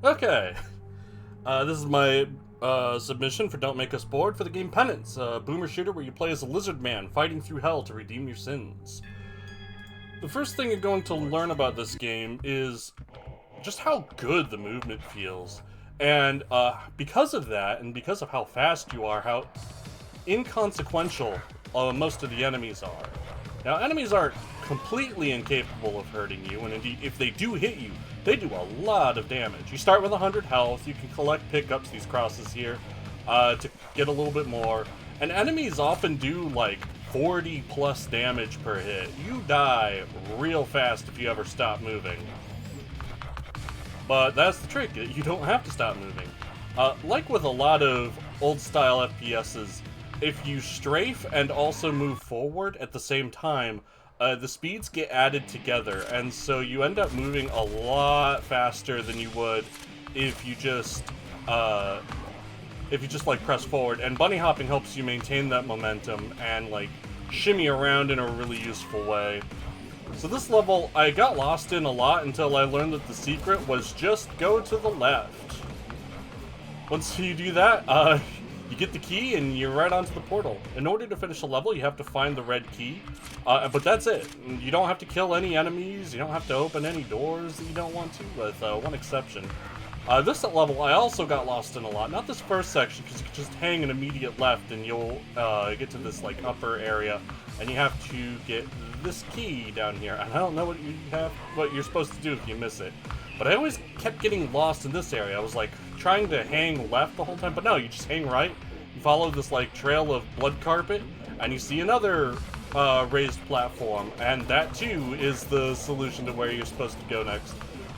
Okay, this is my submission for Don't Make Us Bored for the game Penance, a boomer shooter where you play as a lizard man fighting through hell to redeem your sins. The first thing you're going to learn about this game is just how good the movement feels. And because of that, and because of how fast you are, how inconsequential most of the enemies are. Now, enemies aren't completely incapable of hurting you, and indeed, if they do hit you, they do a lot of damage. You start with 100 health, you can collect pickups, these crosses here, to get a little bit more, and enemies often do like 40 plus damage per hit. You die real fast if you ever stop moving. But that's the trick, you don't have to stop moving. Like with a lot of old-style FPSs, if you strafe and also move forward at the same time, the speeds get added together, and so you end up moving a lot faster than you would if you just like press forward. And bunny hopping helps you maintain that momentum and like shimmy around in a really useful way. So this level I got lost in a lot until I learned that the secret was just go to the left. Once you do that, you get the key and you're right onto the portal. In order to finish a level, you have to find the red key, but that's it. You don't have to kill any enemies, you don't have to open any doors that you don't want to, with one exception. This level I also got lost in a lot. Not this first section, because you can just hang an immediate left and you'll get to this like upper area, and you have to get this key down here. And I don't know what you're supposed to do if you miss it. But I always kept getting lost in this area. I was like trying to hang left the whole time, but no, you just hang right. You follow this like trail of blood carpet, and you see another raised platform, and that too is the solution to where you're supposed to go next.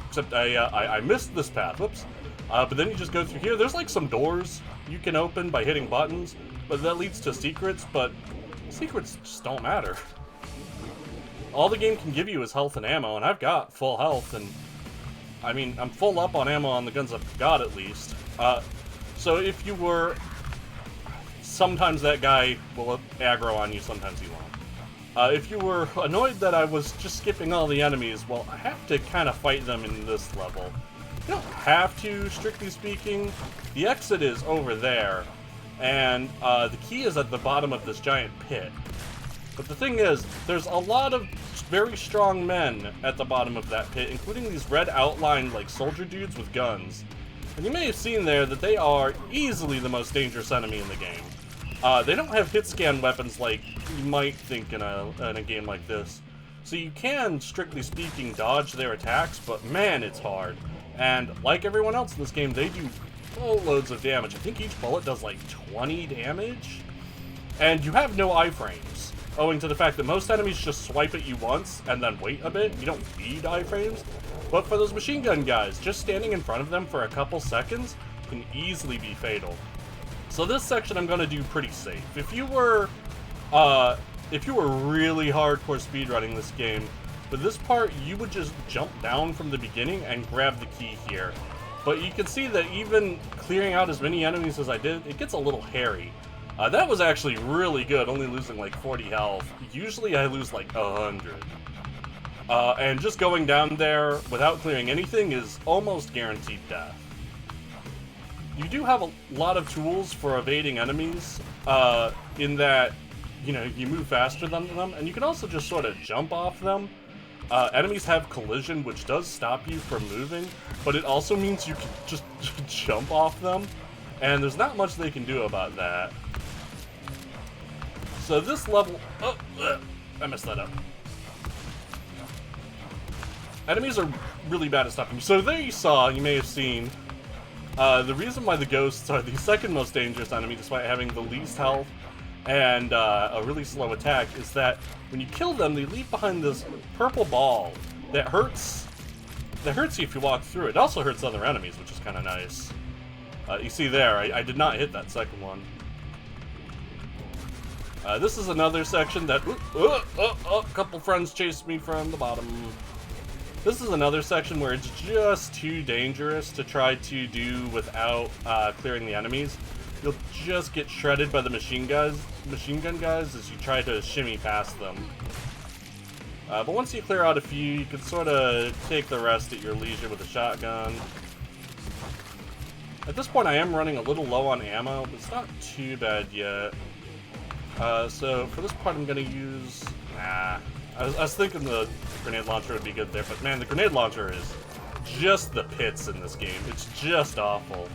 Except I missed this path, whoops. But then you just go through here. There's like some doors you can open by hitting buttons, but that leads to secrets, but secrets just don't matter. All the game can give you is health and ammo, and I've got full health, and I mean, I'm full up on ammo on the guns I've got, at least. So if you were... Sometimes that guy will aggro on you, sometimes he won't. If you were annoyed that I was just skipping all the enemies, well, I have to kind of fight them in this level. You don't have to, strictly speaking. The exit is over there, and the key is at the bottom of this giant pit. But the thing is, there's a lot of very strong men at the bottom of that pit, including these red outlined like soldier dudes with guns. And you may have seen there that they are easily the most dangerous enemy in the game. They don't have hit scan weapons like you might think in a game like this. So you can, strictly speaking, dodge their attacks, but man, it's hard. And like everyone else in this game, they do boatloads of damage. I think each bullet does like 20 damage. And you have no iframes, owing to the fact that most enemies just swipe at you once and then wait a bit. You don't need iframes. But for those machine gun guys, just standing in front of them for a couple seconds can easily be fatal. So this section I'm going to do pretty safe. If you were really hardcore speedrunning this game, for this part you would just jump down from the beginning and grab the key here. But you can see that even clearing out as many enemies as I did, it gets a little hairy. That was actually really good, only losing like 40 health. Usually I lose like 100. And just going down there without clearing anything is almost guaranteed death. You do have a lot of tools for evading enemies, in that, you know, you move faster than them, and you can also just sort of jump off them. Enemies have collision, which does stop you from moving, but it also means you can just jump off them, and there's not much they can do about that. So this level... I messed that up. Enemies are really bad at stopping you. So there you saw, you may have seen, the reason why the ghosts are the second most dangerous enemy, despite having the least health and a really slow attack, is that when you kill them, they leave behind this purple ball that hurts you if you walk through it. It also hurts other enemies, which is kind of nice. You see there, I did not hit that second one. This is another section that... a couple friends chased me from the bottom. This is another section where it's just too dangerous to try to do without clearing the enemies. You'll just get shredded by the machine gun guys as you try to shimmy past them. But once you clear out a few, you can sort of take the rest at your leisure with a shotgun. At this point, I am running a little low on ammo, but it's not too bad yet. So for this part, I'm going to use... Nah. I was thinking the grenade launcher would be good there, but man, the grenade launcher is just the pits in this game. It's just awful.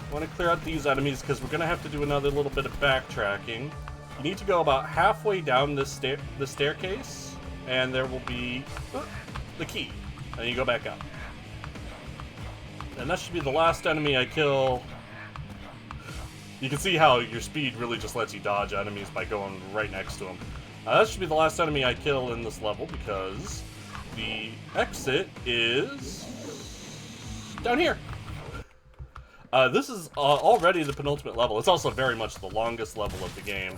I want to clear out these enemies because we're going to have to do another little bit of backtracking. You need to go about halfway down this staircase, and there will be the key. And you go back up. And that should be the last enemy I kill. You can see how your speed really just lets you dodge enemies by going right next to them. That should be the last enemy I kill in this level because the exit is down here. This is already the penultimate level. It's also very much the longest level of the game.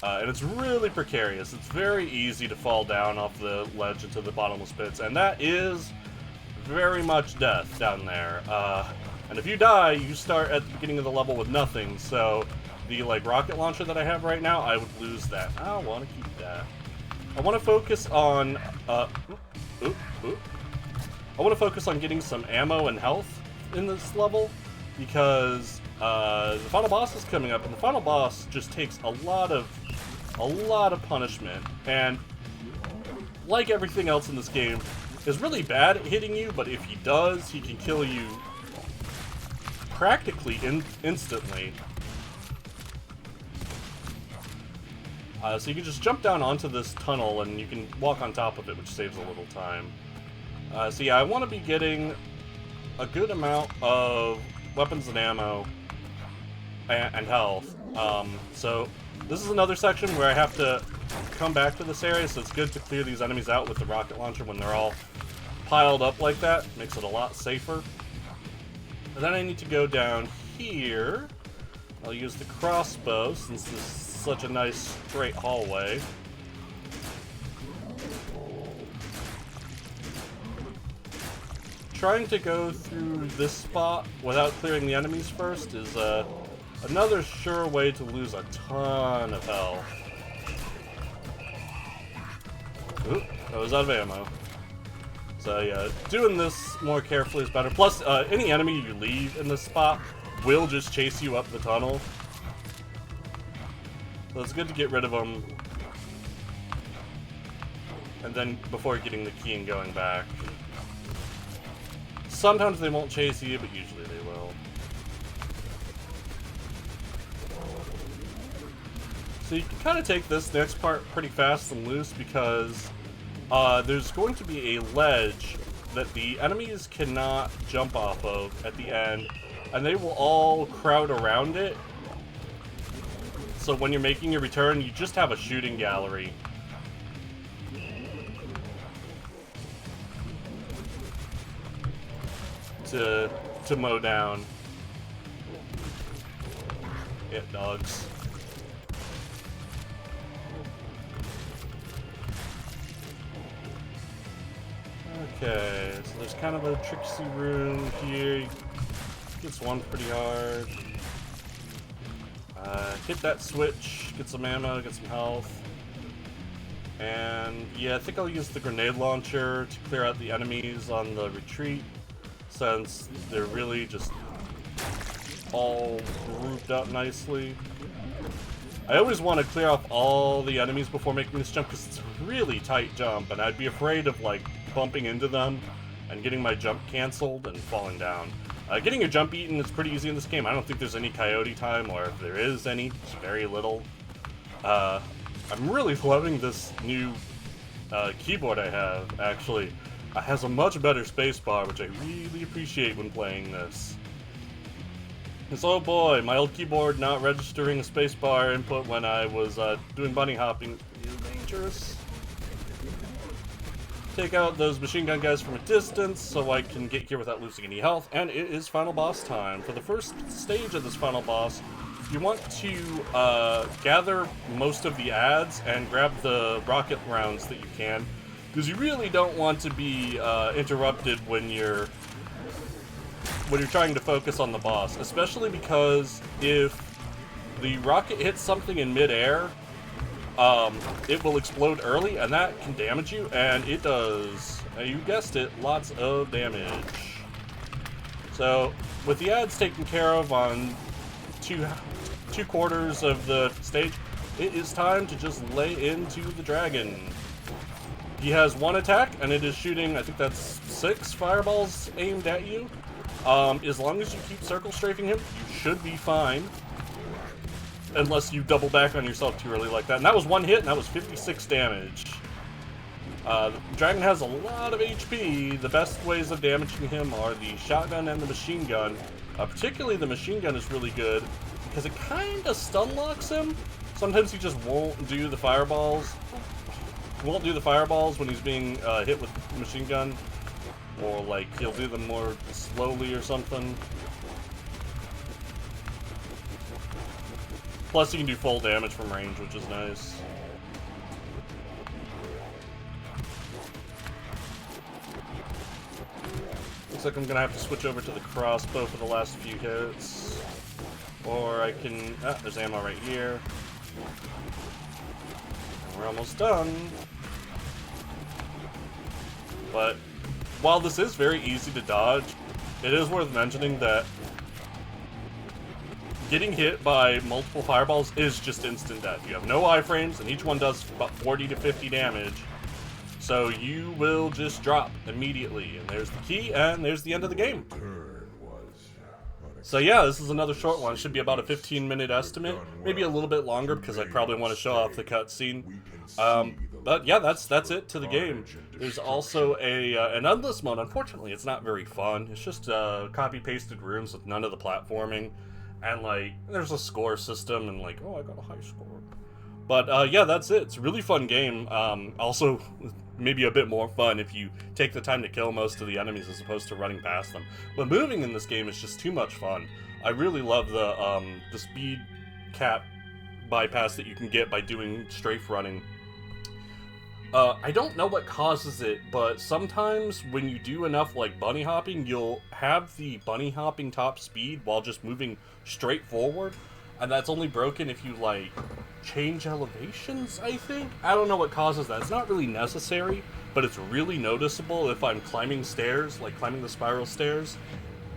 And it's really precarious. It's very easy to fall down off the ledge into the bottomless pits, and that is very much death down there. And if you die, you start at the beginning of the level with nothing, so the rocket launcher that I have right now, I would lose that. I don't want to keep that. I want to focus on I want to focus on getting some ammo and health in this level because the final boss is coming up, and the final boss just takes a lot of punishment, and like everything else in this game, is really bad at hitting you, but if he does, he can kill you practically instantly. So you can just jump down onto this tunnel and you can walk on top of it, which saves a little time. So yeah, I want to be getting a good amount of weapons and ammo and health. So this is another section where I have to come back to this area, so it's good to clear these enemies out with the rocket launcher when they're all piled up like that. Makes it a lot safer. And then I need to go down here. I'll use the crossbow since this is such a nice straight hallway. Trying to go through this spot without clearing the enemies first is another sure way to lose a ton of health. Oop, I was out of ammo. So yeah, doing this more carefully is better. Plus, any enemy you leave in this spot will just chase you up the tunnel. So it's good to get rid of them. And then before getting the key and going back. Sometimes they won't chase you, but usually they will. So you can kind of take this next part pretty fast and loose because there's going to be a ledge that the enemies cannot jump off of at the end, and they will all crowd around it. So when you're making your return, you just have a shooting gallery. To mow down. Hit dogs. Okay, so there's kind of a tricksy room here. Gets one pretty hard. Hit that switch, get some ammo, get some health. And yeah, I think I'll use the grenade launcher to clear out the enemies on the retreat, since they're really just all grouped up nicely. I always want to clear off all the enemies before making this jump because it's a really tight jump, and I'd be afraid of bumping into them and getting my jump canceled and falling down. Getting your jump eaten is pretty easy in this game. I don't think there's any coyote time, or if there is any, it's very little. I'm really loving this new keyboard I have, actually. It has a much better spacebar, which I really appreciate when playing this. Because, oh boy, my old keyboard not registering a spacebar input when I was doing bunny hopping is dangerous. Take out those machine gun guys from a distance so I can get here without losing any health, and it is final boss time. For the first stage of this final boss, you want to gather most of the adds and grab the rocket rounds that you can, because you really don't want to be interrupted when you're trying to focus on the boss, especially because if the rocket hits something in midair, it will explode early, and that can damage you, and it does, you guessed it, lots of damage. So, with the ads taken care of on two quarters of the stage, it is time to just lay into the dragon. He has one attack, and it is shooting, I think that's 6 fireballs aimed at you. As long as you keep circle strafing him, you should be fine. Unless you double back on yourself too early like that. And that was one hit, and that was 56 damage. The dragon has a lot of HP. The best ways of damaging him are the shotgun and the machine gun. Particularly the machine gun is really good, because it kind of stun locks him. Sometimes he just won't do the fireballs. He won't do the fireballs when he's being hit with the machine gun. Or, like, he'll do them more slowly or something. Plus, you can do full damage from range, which is nice. Looks like I'm gonna have to switch over to the crossbow for the last few hits. Or I can... Ah, there's ammo right here. We're almost done. But while this is very easy to dodge, it is worth mentioning that getting hit by multiple fireballs is just instant death. You have no iframes, and each one does about 40 to 50 damage. So you will just drop immediately. And there's the key, and there's the end of the game. So yeah, this is another short one. It should be about a 15-minute estimate. Maybe a little bit longer, because I probably want to show off the cutscene. But yeah, that's it to the game. There's also an endless mode. Unfortunately, it's not very fun. It's just copy-pasted rooms with none of the platforming. And, like, there's a score system, and, like, oh, I got a high score. But, yeah, that's it. It's a really fun game. Also, maybe a bit more fun if you take the time to kill most of the enemies as opposed to running past them. But moving in this game is just too much fun. I really love the speed cap bypass that you can get by doing strafe running. I don't know what causes it, but sometimes when you do enough, like, bunny hopping, you'll have the bunny hopping top speed while just moving straight forward, and that's only broken if you, like, change elevations, I think? I don't know what causes that. It's not really necessary, but it's really noticeable if I'm climbing stairs, like climbing the spiral stairs,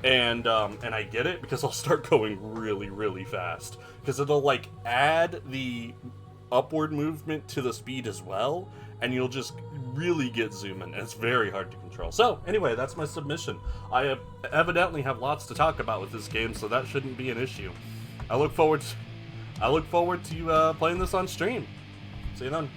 and I get it because I'll start going really, really fast, because it'll, like, add the upward movement to the speed as well, and you'll just really get zooming, and it's very hard to control. So, anyway, that's my submission. I evidently have lots to talk about with this game, so that shouldn't be an issue. I look forward to playing this on stream. See you then.